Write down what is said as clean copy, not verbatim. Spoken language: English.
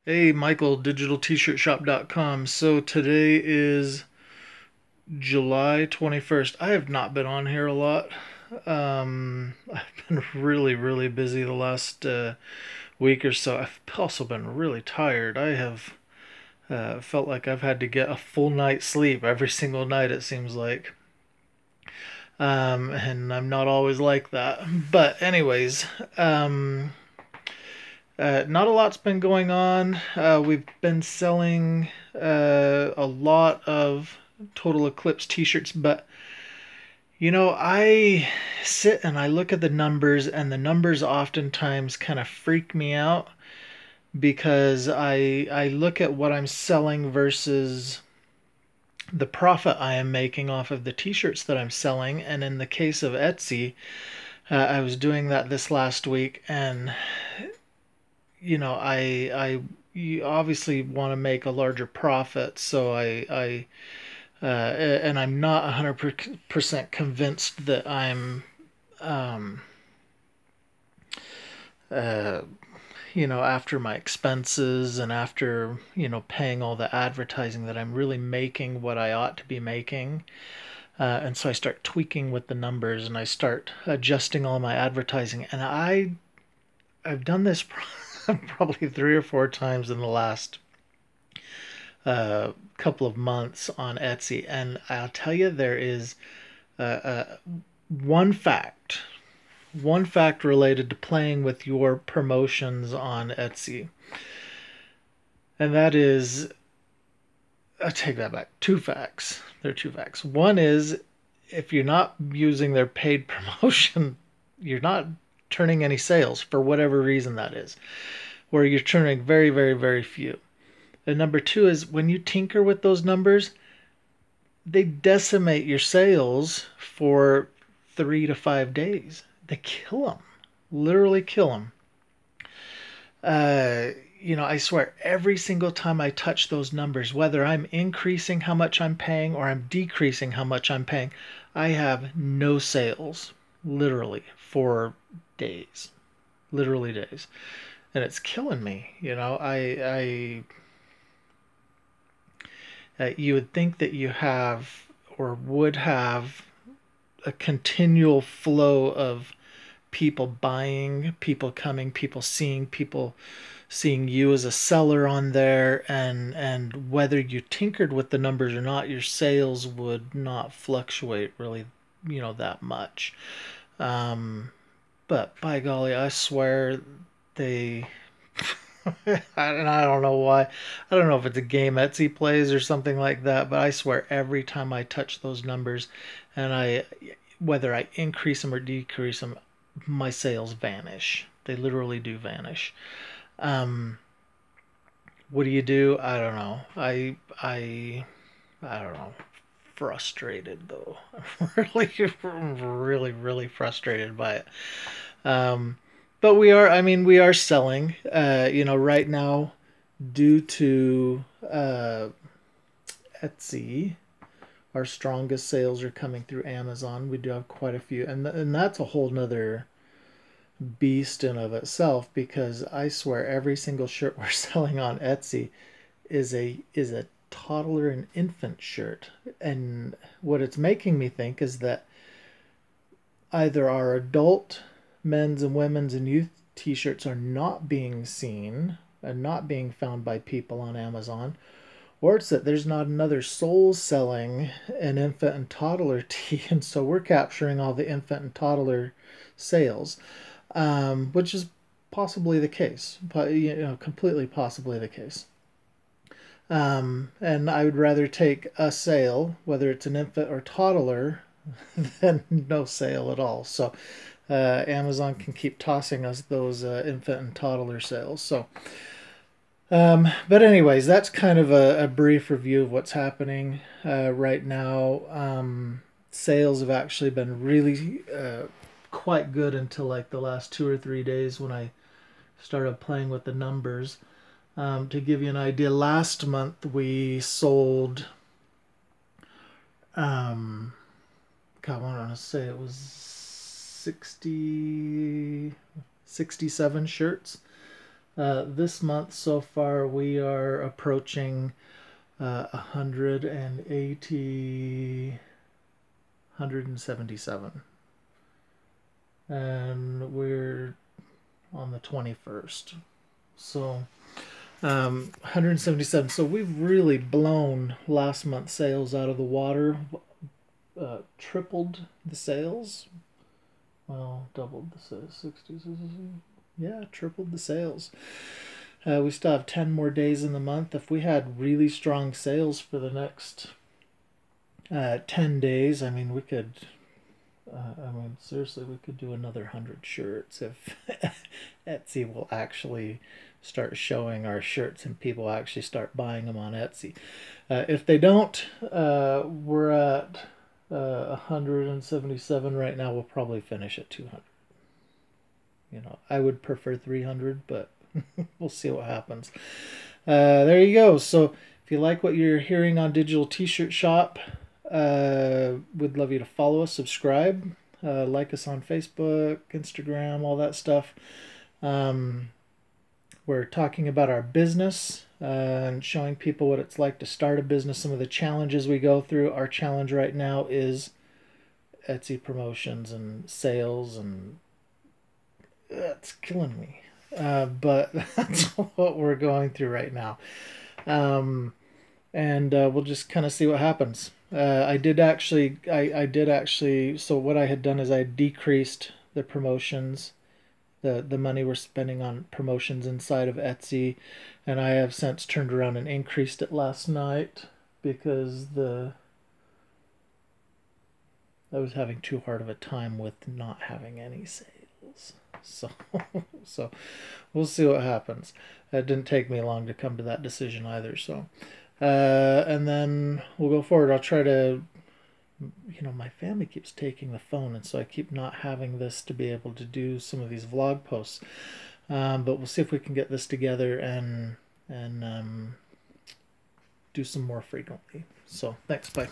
Hey, Michael, digitaltshirtshop.com. So today is July 21st. I have not been on here a lot. I've been really busy the last week or so. I've also been really tired. I have felt like I've had to get a full night's sleep every single night, it seems like. And I'm not always like that. But, anyways, um, not a lot's been going on. We've been selling a lot of Total Eclipse t-shirts, but I sit and I look at the numbers, and the numbers oftentimes kind of freak me out because I look at what I'm selling versus the profit I am making off of the t-shirts that I'm selling. And in the case of Etsy, I was doing that this last week, and I you obviously want to make a larger profit, so and I'm not 100% convinced that I'm um, uh, after my expenses and after paying all the advertising, that I'm really making what I ought to be making. And so I start tweaking with the numbers and I start adjusting all my advertising, and I've done this probably 3 or 4 times in the last couple of months on Etsy, and I'll tell you, there is uh, uh, one fact, one fact related to playing with your promotions on Etsy, and that is, I take that back. Two facts. There are two facts. One is, if you're not using their paid promotion, you're not turning any sales for whatever reason that is, or you're turning very few. And number two is, when you tinker with those numbers, they decimate your sales for 3 to 5 days. They kill them, literally kill them. Uh, I swear, every single time I touch those numbers, whether I'm increasing how much I'm paying or I'm decreasing how much I'm paying, I have no sales, literally, for days, literally days, and it's killing me. You would think that you have or would have a continual flow of people buying, people coming, people seeing you as a seller on there, and whether you tinkered with the numbers or not, your sales would not fluctuate really, that much. Um, but by golly, I swear they I don't know why. I don't know if it's a game Etsy plays or something like that, but I swear every time I touch those numbers, and whether I increase them or decrease them, my sales vanish. They literally do vanish. Um, what do you do? I don't know. I don't know. Frustrated though. Really frustrated by it. Um, but we are selling, right now, due to Etsy. Our strongest sales are coming through Amazon. We do have quite a few, and that's a whole nother beast in of itself, because I swear every single shirt we're selling on Etsy is a toddler and infant shirt. And what it's making me think is that either our adult men's and women's and youth t-shirts are not being seen and not being found by people on Amazon, or it's that there's not another soul selling an infant and toddler tea, and so we're capturing all the infant and toddler sales, which is possibly the case, but completely possibly the case. And I would rather take a sale, whether it's an infant or toddler, than no sale at all. So Amazon can keep tossing us those infant and toddler sales. But anyways, that's kind of a brief review of what's happening right now. Sales have actually been really quite good until like the last 2 or 3 days when I started playing with the numbers. To give you an idea, last month we sold, um, God, what do I want to say? It was 60, 67 shirts. This month so far, we are approaching 180, 177, and we're on the 21st. So 177. So we've really blown last month's sales out of the water. Tripled the sales. Well, doubled the sales. 60. Yeah, tripled the sales. We still have 10 more days in the month. If we had really strong sales for the next 10 days, I mean, we could. Seriously, we could do another 100 shirts if Etsy will actually start showing our shirts and people actually start buying them on Etsy. If they don't, we're at 177 right now. We'll probably finish at 200. I would prefer 300, but we'll see what happens. There you go. So if you like what you're hearing on Digital T-Shirt Shop, we'd love you to follow us, subscribe, like us on Facebook, Instagram, all that stuff. We're talking about our business and showing people what it's like to start a business, some of the challenges we go through. Our challenge right now is Etsy promotions and sales, and it's killing me. But that's what we're going through right now. And we'll just kind of see what happens. I did actually. So what I had done is I decreased the promotions, the money we're spending on promotions inside of Etsy, and I have since turned around and increased it last night because I was having too hard of a time with not having any sales. So so we'll see what happens. It didn't take me long to come to that decision either. So and then we'll go forward. I'll try to, my family keeps taking the phone, and so I keep not having this to be able to do some of these vlog posts. But we'll see if we can get this together and do some more frequently. So thanks, bye.